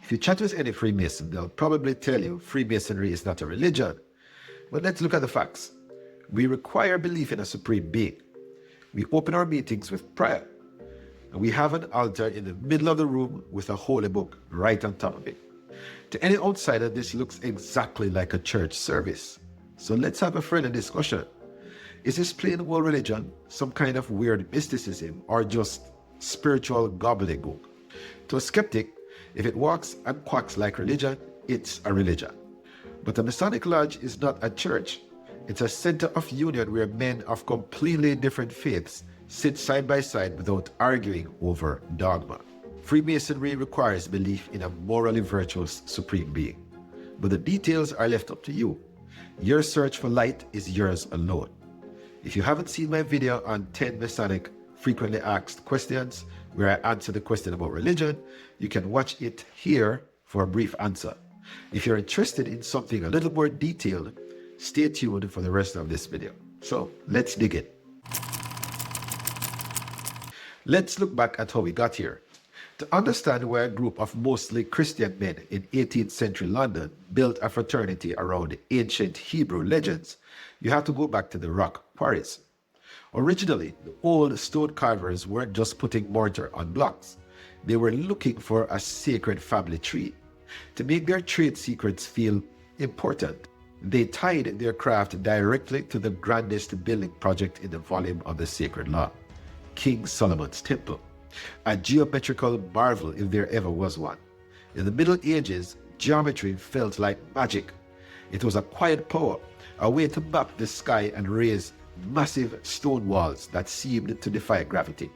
If you chat with any Freemason, they'll probably tell you Freemasonry is not a religion. But let's look at the facts. We require belief in a supreme being. We open our meetings with prayer. And we have an altar in the middle of the room with a holy book right on top of it. To any outsider, this looks exactly like a church service. So let's have a friendly discussion. Is this plain old religion some kind of weird mysticism or just spiritual gobbledygook? To a skeptic, if it walks and quacks like religion, it's a religion. But the Masonic Lodge is not a church. It's a center of union where men of completely different faiths sit side by side without arguing over dogma. Freemasonry requires belief in a morally virtuous supreme being. But the details are left up to you. Your search for light is yours alone. If you haven't seen my video on 10 Masonic frequently asked questions, where I answer the question about religion, you can watch it here for a brief answer. If you're interested in something a little more detailed, stay tuned for the rest of this video. So let's dig in. Let's look back at how we got here. To understand why a group of mostly Christian men in 18th century London built a fraternity around ancient Hebrew legends, you have to go back to the rock quarries. Originally, the old stone carvers weren't just putting mortar on blocks. They were looking for a sacred family tree. To make their trade secrets feel important, they tied their craft directly to the grandest building project in the volume of the sacred law, King Solomon's Temple, a geometrical marvel if there ever was one. In the Middle Ages, geometry felt like magic. It was a quiet power, a way to map the sky and raise massive stone walls that seemed to defy gravity.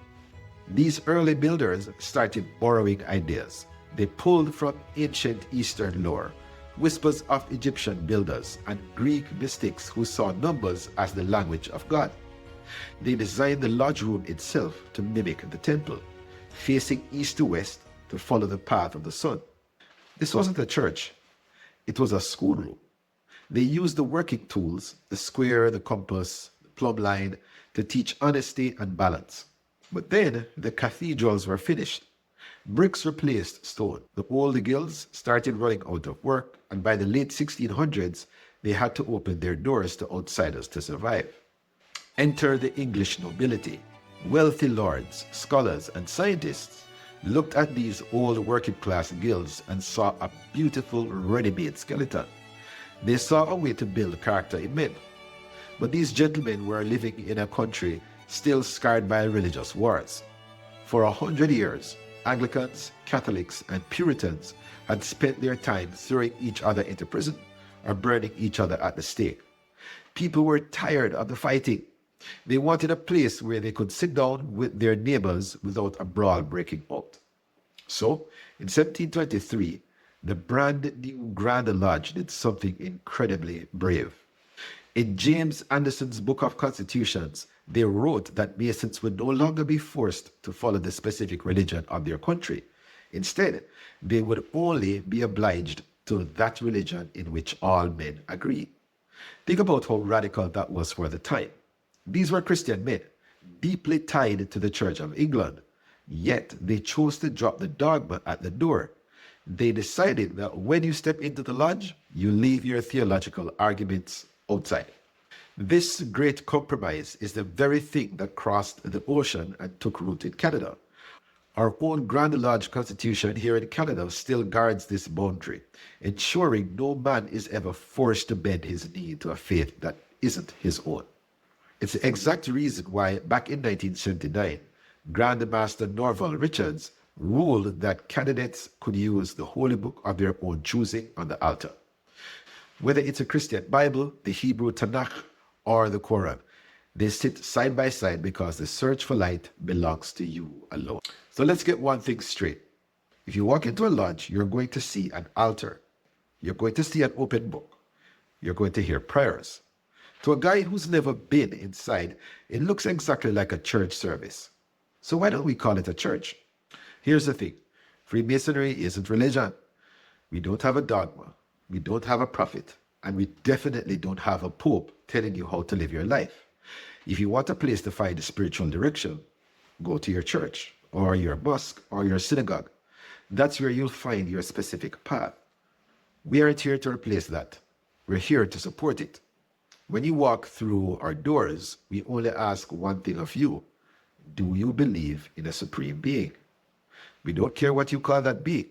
These early builders started borrowing ideas. They pulled from ancient Eastern lore, whispers of Egyptian builders and Greek mystics who saw numbers as the language of God. They designed the lodge room itself to mimic the temple, facing east to west to follow the path of the sun. This wasn't a church, it was a schoolroom. They used the working tools, the square, the compass, the plumb line, to teach honesty and balance. But then the cathedrals were finished. Bricks replaced stone. The old guilds started running out of work, and by the late 1600s, they had to open their doors to outsiders to survive. Enter the English nobility. Wealthy lords, scholars, and scientists looked at these old working-class guilds and saw a beautiful ready-made skeleton. They saw a way to build character in men. But these gentlemen were living in a country still scarred by religious wars. For 100 years, Anglicans, Catholics, and Puritans had spent their time throwing each other into prison or burning each other at the stake. People were tired of the fighting. They wanted a place where they could sit down with their neighbors without a brawl breaking out. So, in 1723, the brand new Grand Lodge did something incredibly brave. In James Anderson's Book of Constitutions, they wrote that Masons would no longer be forced to follow the specific religion of their country. Instead, they would only be obliged to that religion in which all men agree. Think about how radical that was for the time. These were Christian men, deeply tied to the Church of England, yet they chose to drop the dogma at the door. They decided that when you step into the lodge, you leave your theological arguments outside. This great compromise is the very thing that crossed the ocean and took root in Canada. Our own Grand Lodge Constitution here in Canada still guards this boundary, ensuring no man is ever forced to bend his knee to a faith that isn't his own. It's the exact reason why, back in 1979, Grand Master Norval Richards ruled that candidates could use the holy book of their own choosing on the altar. Whether it's a Christian Bible, the Hebrew Tanakh, or the Quran, they sit side by side because the search for light belongs to you alone. So let's get one thing straight. If you walk into a lodge, you're going to see an altar. You're going to see an open book. You're going to hear prayers. To a guy who's never been inside, it looks exactly like a church service. So why don't we call it a church? Here's the thing. Freemasonry isn't religion. We don't have a dogma. We don't have a prophet. And we definitely don't have a pope telling you how to live your life. If you want a place to find spiritual direction, go to your church or your mosque or your synagogue. That's where you'll find your specific path. We aren't here to replace that. We're here to support it. When you walk through our doors, we only ask one thing of you. Do you believe in a supreme being? We don't care what you call that being.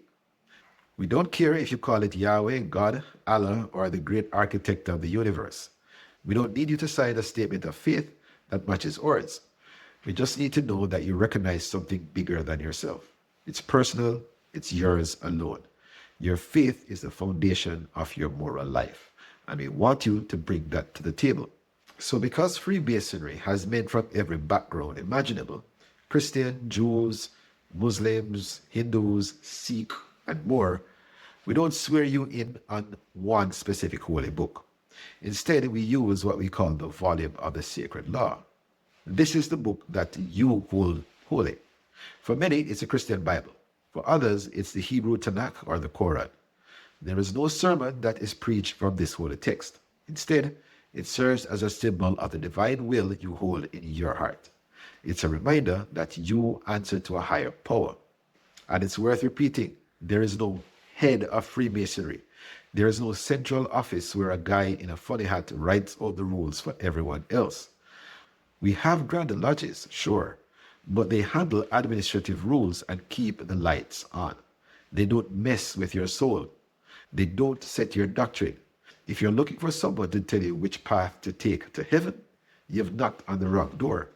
We don't care if you call it Yahweh, God, Allah, or the great architect of the universe. We don't need you to sign a statement of faith that matches ours. We just need to know that you recognize something bigger than yourself. It's personal, it's yours alone. Your faith is the foundation of your moral life, and we want you to bring that to the table. So because Freemasonry has men from every background imaginable, Christian, Jews, Muslims, Hindus, Sikh, and more, we don't swear you in on one specific holy book. Instead, we use what we call the volume of the sacred law. This is the book that you hold holy. For many, it's a Christian Bible. For others, it's the Hebrew Tanakh or the Quran. There is no sermon that is preached from this holy text. Instead, it serves as a symbol of the divine will you hold in your heart. It's a reminder that you answer to a higher power. And it's worth repeating, there is no head of Freemasonry. There is no central office where a guy in a funny hat writes all the rules for everyone else. We have grand lodges, sure, but they handle administrative rules and keep the lights on. They don't mess with your soul. They don't set your doctrine. If you're looking for someone to tell you which path to take to heaven, you've knocked on the wrong door.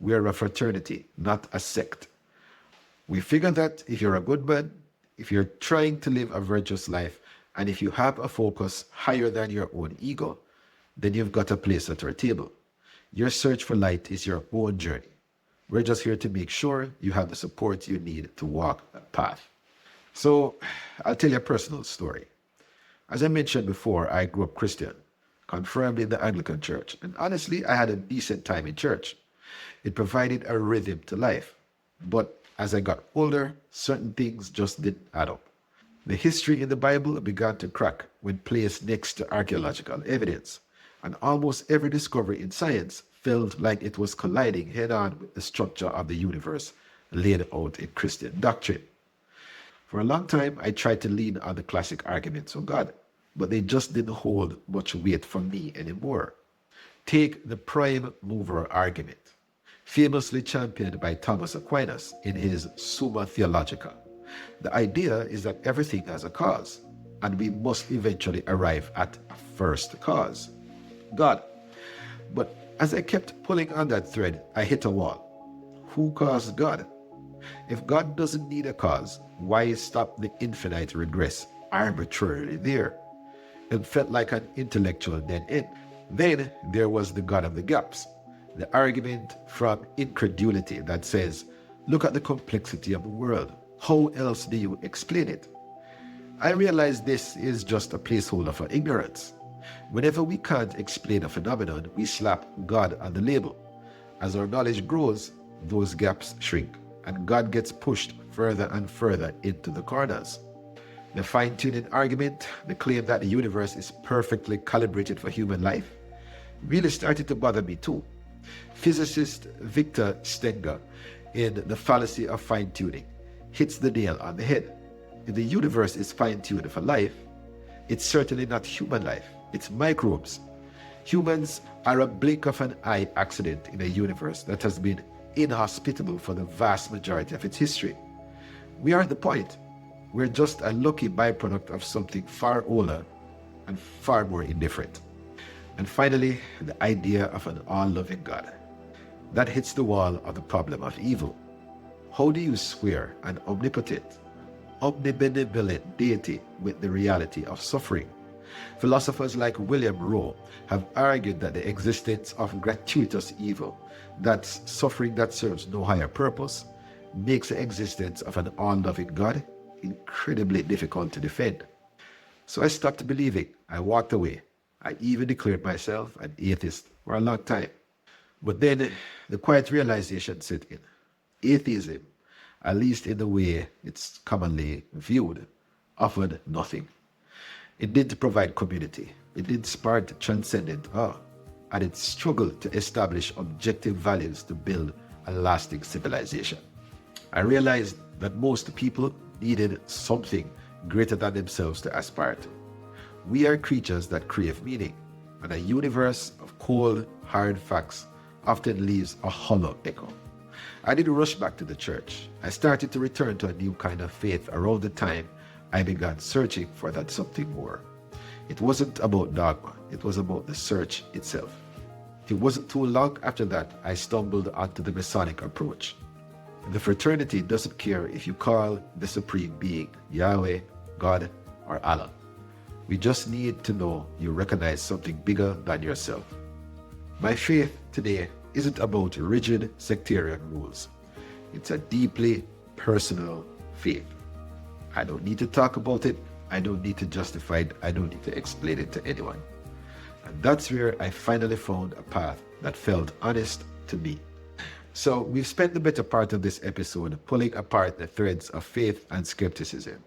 We're a fraternity, not a sect. We figure that if you're a good man, if you're trying to live a virtuous life, and if you have a focus higher than your own ego, then you've got a place at our table. Your search for light is your own journey. We're just here to make sure you have the support you need to walk that path. So I'll tell you a personal story. As I mentioned before, I grew up Christian, confirmed in the Anglican Church, and honestly, I had a decent time in church. It provided a rhythm to life. But as I got older, certain things just didn't add up. The history in the Bible began to crack when placed next to archaeological evidence, and almost every discovery in science felt like it was colliding head-on with the structure of the universe laid out in Christian doctrine. For a long time, I tried to lean on the classic arguments of God, but they just didn't hold much weight for me anymore. Take the prime mover argument, famously championed by Thomas Aquinas in his Summa Theologica. The idea is that everything has a cause, and we must eventually arrive at a first cause, God. But as I kept pulling on that thread, I hit a wall. Who caused God? If God doesn't need a cause, why stop the infinite regress arbitrarily there? It felt like an intellectual dead end. Then there was the God of the gaps, the argument from incredulity that says, look at the complexity of the world. How else do you explain it? I realize this is just a placeholder for ignorance. Whenever we can't explain a phenomenon, we slap God on the label. As our knowledge grows, those gaps shrink, and God gets pushed further and further into the corners. The fine-tuning argument, the claim that the universe is perfectly calibrated for human life, really started to bother me too. Physicist Victor Stenger, in The Fallacy of Fine-Tuning, hits the nail on the head. If the universe is fine-tuned for life, it's certainly not human life, it's microbes. Humans are a blink of an eye accident in a universe that has been inhospitable for the vast majority of its history. We are the point. We're just a lucky byproduct of something far older and far more indifferent. And finally, the idea of an all-loving God. That hits the wall of the problem of evil. How do you square an omnipotent, omnibenevolent deity with the reality of suffering? Philosophers like William Rowe have argued that the existence of gratuitous evil, that's suffering that serves no higher purpose, makes the existence of an all-loving God incredibly difficult to defend. So I stopped believing. I walked away. I even declared myself an atheist for a long time. But then the quiet realization set in. Atheism, at least in the way it's commonly viewed, offered nothing. It didn't provide community. It didn't spark transcendent awe. And it struggled to establish objective values to build a lasting civilization. I realized that most people needed something greater than themselves to aspire to. We are creatures that crave meaning, and a universe of cold, hard facts often leaves a hollow echo. I didn't rush back to the church. I started to return to a new kind of faith around the time I began searching for that something more. It wasn't about dogma, it was about the search itself. It wasn't too long after that I stumbled onto the Masonic approach. The fraternity doesn't care if you call the supreme being Yahweh, God, or Allah. We just need to know you recognize something bigger than yourself. My faith today isn't about rigid sectarian rules. It's a deeply personal faith. I don't need to talk about it. I don't need to justify it. I don't need to explain it to anyone. And that's where I finally found a path that felt honest to me. So we've spent the better part of this episode pulling apart the threads of faith and skepticism.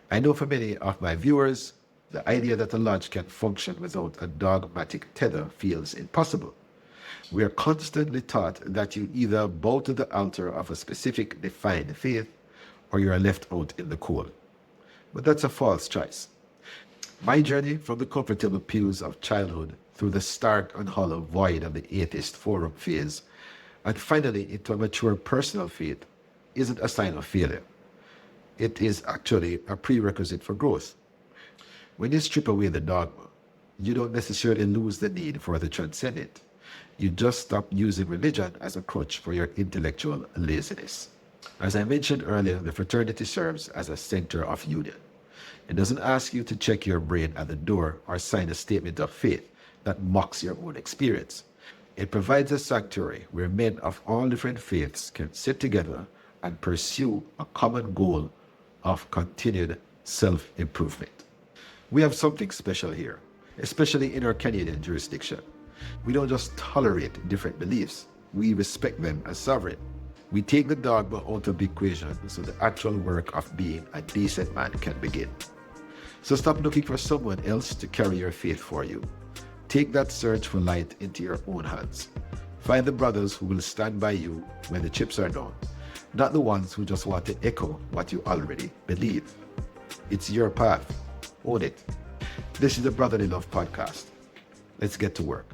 I know for many of my viewers, the idea that a lodge can function without a dogmatic tether feels impossible. We are constantly taught that you either bow to the altar of a specific defined faith or you are left out in the cold. But that's a false choice. My journey from the comfortable pews of childhood through the stark and hollow void of the atheist forum phase and finally into a mature personal faith isn't a sign of failure. It is actually a prerequisite for growth. When you strip away the dogma, you don't necessarily lose the need for the transcendent. You just stop using religion as a crutch for your intellectual laziness. As I mentioned earlier, the fraternity serves as a center of union. It doesn't ask you to check your brain at the door or sign a statement of faith that mocks your own experience. It provides a sanctuary where men of all different faiths can sit together and pursue a common goal of continued self-improvement. We have something special here, especially in our Canadian jurisdiction. We don't just tolerate different beliefs, we respect them as sovereign. We take the dogma out of the equation so the actual work of being a decent man can begin. So stop looking for someone else to carry your faith for you. Take that search for light into your own hands. Find the brothers who will stand by you when the chips are down, not the ones who just want to echo what you already believe. It's your path. Own it. This is the Brotherly Love Podcast. Let's get to work.